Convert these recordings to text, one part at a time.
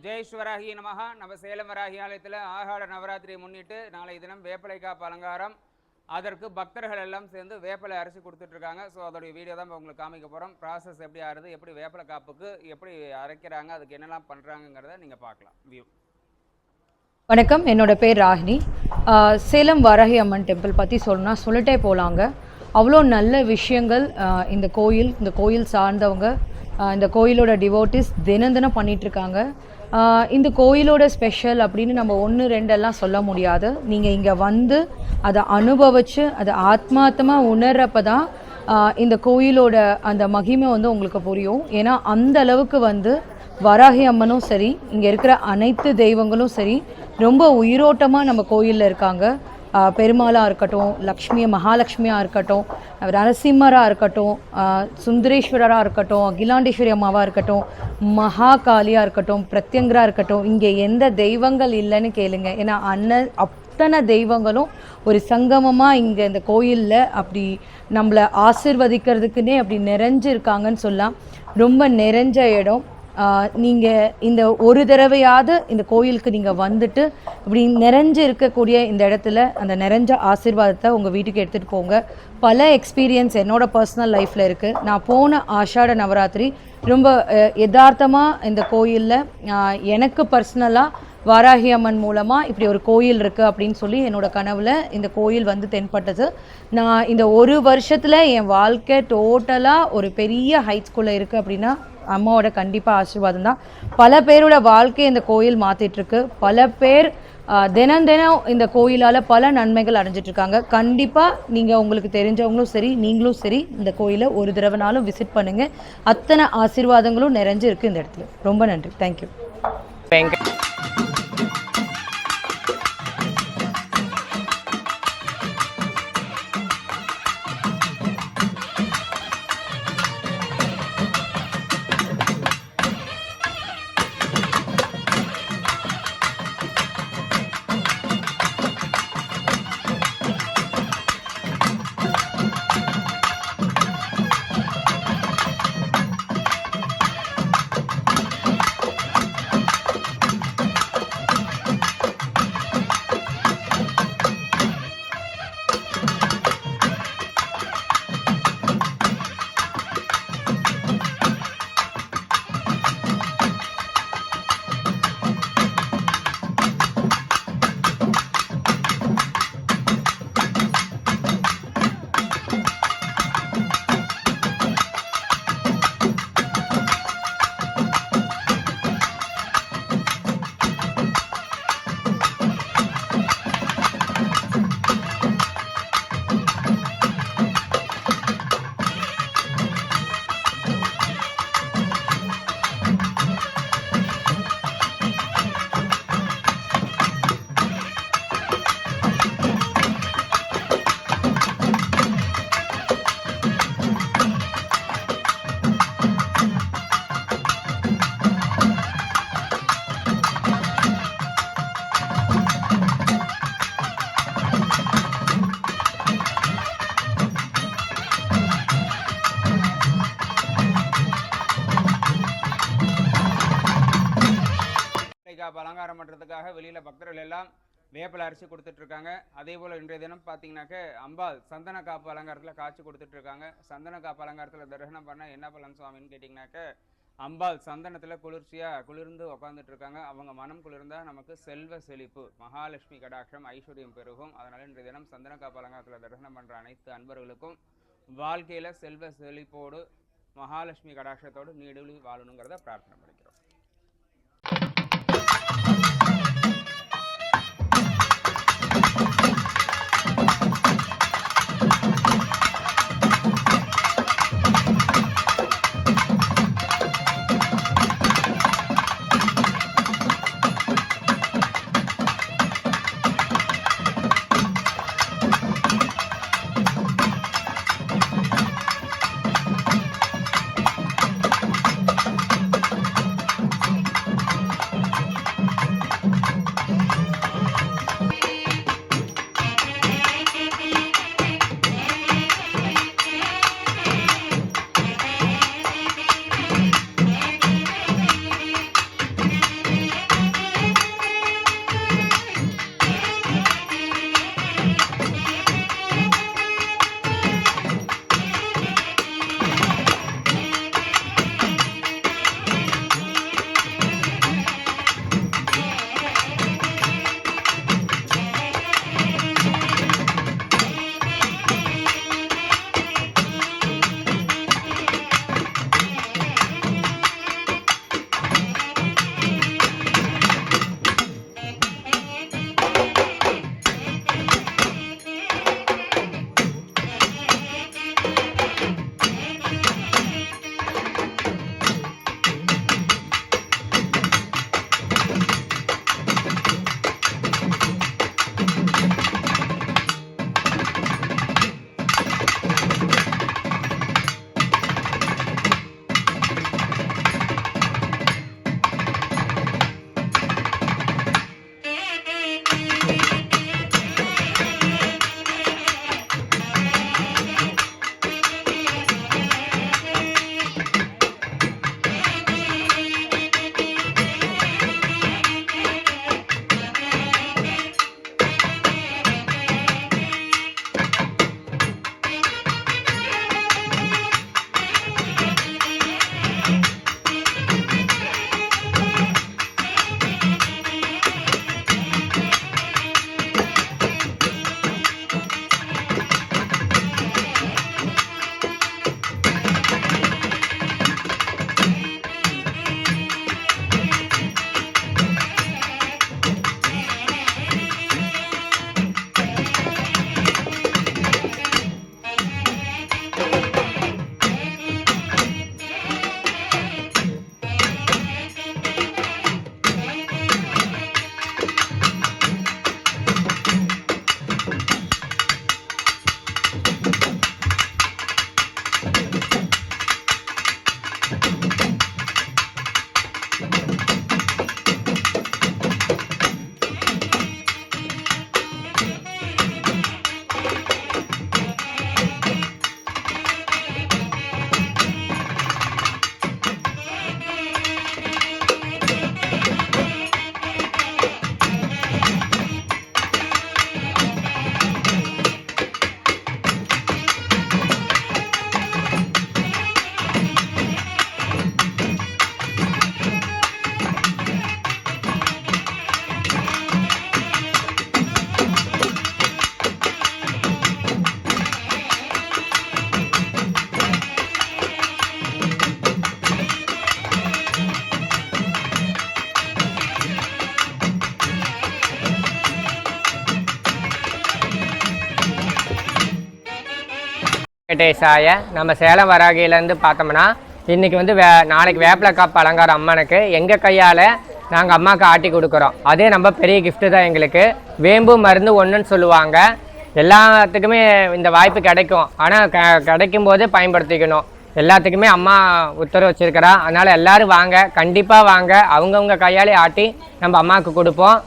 ஜெயஸ்வராகி நமகா. நம்ம சேலம் வராகி ஆலயத்தில் ஆகாட நவராத்திரியை முன்னிட்டு நாளை தினம் வேப்பலை காப்பு அலங்காரம், அதற்கு பக்தர்கள் எல்லாம் சேர்ந்து வேப்பலை அரைச்சி கொடுத்துட்ருக்காங்க. ஸோ அதோடைய வீடியோ தான் உங்களுக்கு காமிக்க போகிறோம். ப்ராசஸ் எப்படி ஆறுது, எப்படி வேப்பலை காப்புக்கு எப்படி அரைக்கிறாங்க, அதுக்கு என்னெல்லாம் பண்ணுறாங்கிறத நீங்கள் பார்க்கலாம். வியூ. வணக்கம், என்னோட பேர் ராகினி. சேலம் வராகி அம்மன் டெம்பிள் பற்றி சொல்லணும்னா சொல்லிட்டே போகலாங்க. அவ்வளோ நல்ல விஷயங்கள் இந்த கோயில் சார்ந்தவங்க, இந்த கோயிலோட டிவோட்டிஸ் தினம் தினம் பண்ணிகிட்ருக்காங்க. இந்த கோயிலோட ஸ்பெஷல் அப்படின்னு நம்ம 1-2 சொல்ல முடியாது. நீங்கள் இங்கே வந்து அதை அனுபவித்து அதை ஆத்மார்த்தமாக உணர்றப்ப தான் இந்த கோயிலோட அந்த மகிமை வந்து உங்களுக்கு புரியும். ஏன்னா அந்த அளவுக்கு வந்து வராகி அம்மனும் சரி, இங்கே இருக்கிற அனைத்து தெய்வங்களும் சரி, ரொம்ப உயிரோட்டமாக நம்ம கோயிலில் இருக்காங்க. பெருமாளாக இருக்கட்டும், மகாலட்சுமியாக இருக்கட்டும், நரசிம்மராக இருக்கட்டும், சுந்தரேஸ்வரராக இருக்கட்டும், அகிலாண்டேஸ்வரி அம்மாவாக இருக்கட்டும், மகாகாளியாக இருக்கட்டும், பிரத்யங்கராக இருக்கட்டும், இங்கே எந்த தெய்வங்கள் இல்லைன்னு கேளுங்க. ஏன்னா அத்தனை தெய்வங்களும் ஒரு சங்கமமாக இங்கே இந்த கோயிலில் அப்படி நம்மளை ஆசிர்வதிக்கிறதுக்குன்னே அப்படி நிறைஞ்சிருக்காங்கன்னு சொல்லலாம். ரொம்ப நிறைஞ்ச இடம். நீங்கள் இந்த ஒரு தடவையாவது இந்த கோயிலுக்கு நீங்கள் வந்துட்டு இப்படி நிறைஞ்சு இருக்கக்கூடிய இந்த இடத்துல அந்த நிறைஞ்ச ஆசீர்வாதத்தை உங்கள் வீட்டுக்கு எடுத்துகிட்டு போங்க. பல எக்ஸ்பீரியன்ஸ் என்னோடய பர்சனல் லைஃப்பில் இருக்குது. நான் போன ஆஷாட நவராத்திரி ரொம்ப யதார்த்தமாக இந்த கோயிலில் எனக்கு பர்சனலாக வாராகி அம்மன் மூலமாக இப்படி ஒரு கோயில் இருக்குது அப்படின்னு சொல்லி என்னோடய கனவில் இந்த கோயில் வந்து தென்பட்டது. நான் இந்த ஒரு வருஷத்தில் என் வாழ்க்கை டோட்டலாக ஒரு பெரிய ஹைட்ஸ்குள்ளே இருக்குது அப்படின்னா அம்மாவோட கண்டிப்பாக ஆசீர்வாதம் தான். பல பேரோட வாழ்க்கையை இந்த கோயில் மாற்றிட்டுருக்கு. பல பேர் தினம் இந்த கோயிலால் பல நன்மைகள் அடைஞ்சிட்ருக்காங்க. கண்டிப்பாக நீங்கள் உங்களுக்கு தெரிஞ்சவங்களும் சரி, நீங்களும் சரி இந்த கோயிலை ஒரு தடவைனாலும் விசிட் பண்ணுங்கள். அத்தனை ஆசீர்வாதங்களும் நிறைஞ்சு இருக்குது இந்த இடத்துல. ரொம்ப நன்றி. தேங்க்யூ. அலங்காரம் பண்ணுறதுக்காக வெளியில் பக்தர்கள் எல்லாம் வேப்பலை அரைச்சி கொடுத்துட்ருக்காங்க. அதே போல் இன்றைய தினம் பார்த்தீங்கன்னாக்க அம்பாள் சந்தன காப்பு அலங்காரத்தில் காட்சி கொடுத்துட்ருக்காங்க. சந்தன காப்பு அலங்காரத்தில் தரிசனம் பண்ண என்ன பலன் சுவாமின்னு கேட்டிங்கனாக்க, அம்பாள் சந்தனத்தில் குளிர்ந்து உட்காந்துட்ருக்காங்க. அவங்க மனம் குளிர்ந்தால் நமக்கு செல்வ செழிப்பு, மகாலட்சுமி கடாட்சம், ஐஸ்வர்யம் பெருகும். அதனால் இன்றைய தினம் சந்தன காப்பு அலங்காரத்தில் தரிசனம் பண்ணுற அனைத்து அன்பர்களுக்கும் வாழ்க்கையில் செல்வ செழிப்போடு மகாலட்சுமி கடாட்சத்தோடு நீடுழி வாழணுங்கிறத பிரார்த்தனை பண்ணிக்கிறோம். வெங்கடேசாய. நம்ம சேலம் வராகியிலேருந்து பார்த்தோம்னா இன்றைக்கி வந்து நாளைக்கு வேப்பிலை காப்பு அலங்காரம் அம்மனுக்கு எங்கள் கையால் நாங்கள் அம்மாவுக்கு ஆட்டி கொடுக்குறோம். அதே நம்ம பெரிய கிஃப்ட்டு தான் எங்களுக்கு. வேம்பு மருந்து ஒன்றுன்னு சொல்லுவாங்க. எல்லாத்துக்குமே இந்த வாய்ப்பு கிடைக்கும், ஆனால் கிடைக்கும் போது பயன்படுத்திக்கணும். எல்லாத்துக்குமே அம்மா உத்தரவு வச்சுருக்கிறா. அதனால் எல்லோரும் வாங்க, கண்டிப்பாக வாங்க. அவங்கவுங்க கையாலே ஆட்டி நம்ம அம்மாவுக்கு கொடுப்போம்.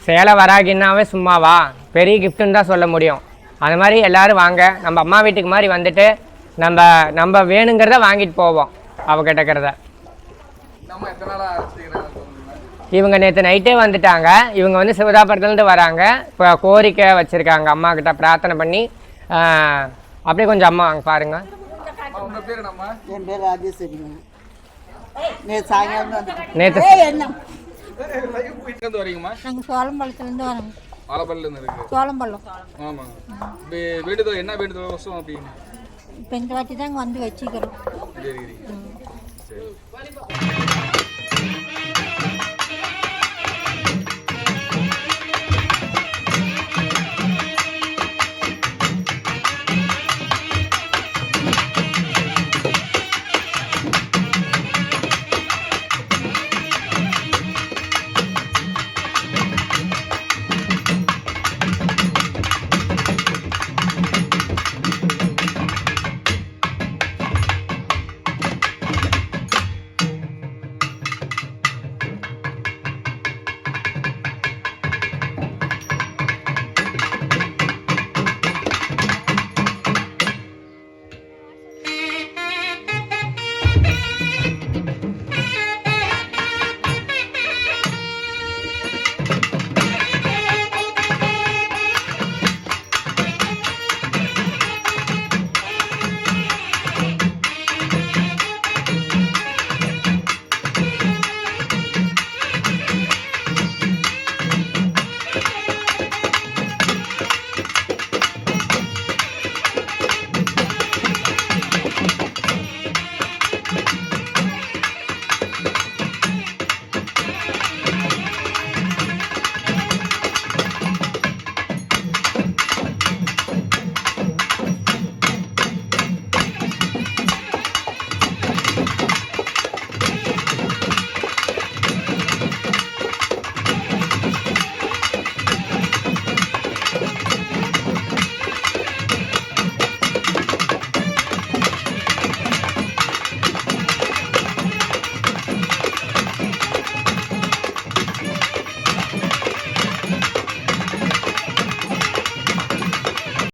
சேலை வராகின்னாவே சும்மாவா, பெரிய கிஃப்ட்டுன்னு தான் சொல்ல முடியும். அது மாதிரி எல்லோரும் வாங்க, நம்ம அம்மா வீட்டுக்கு மாதிரி வந்துட்டு நம்ம வேணுங்கிறத வாங்கிட்டு போவோம் அவகிட்டக்கிறத. இவங்க நேற்று நைட்டே வந்துட்டாங்க. இவங்க வந்து சிவதாபுரத்துலேருந்து வராங்க. இப்போ கோரிக்கை வச்சுருக்காங்க அம்மா கிட்ட பிரார்த்தனை பண்ணி. அப்படியே கொஞ்சம் அம்மா வாங்க பாருங்கள். என் பேர் ராஜேஸ்வரிங்க. நேற்று சாயங்காலம் நேற்று நாங்கள் சோளம்பள்ளத்துலேருந்து வரோங்க. ஆலப்பள்ளிலேருந்து இருக்கு. சோளம்பள்ளம். ஆமாங்க. வேண்டுதல் என்ன வேண்டுதல் வருஷம் அப்படின்னு? இப்போ இந்த வாட்டி தான் இங்கே வந்து வச்சுக்கிறோம். சரி சரி.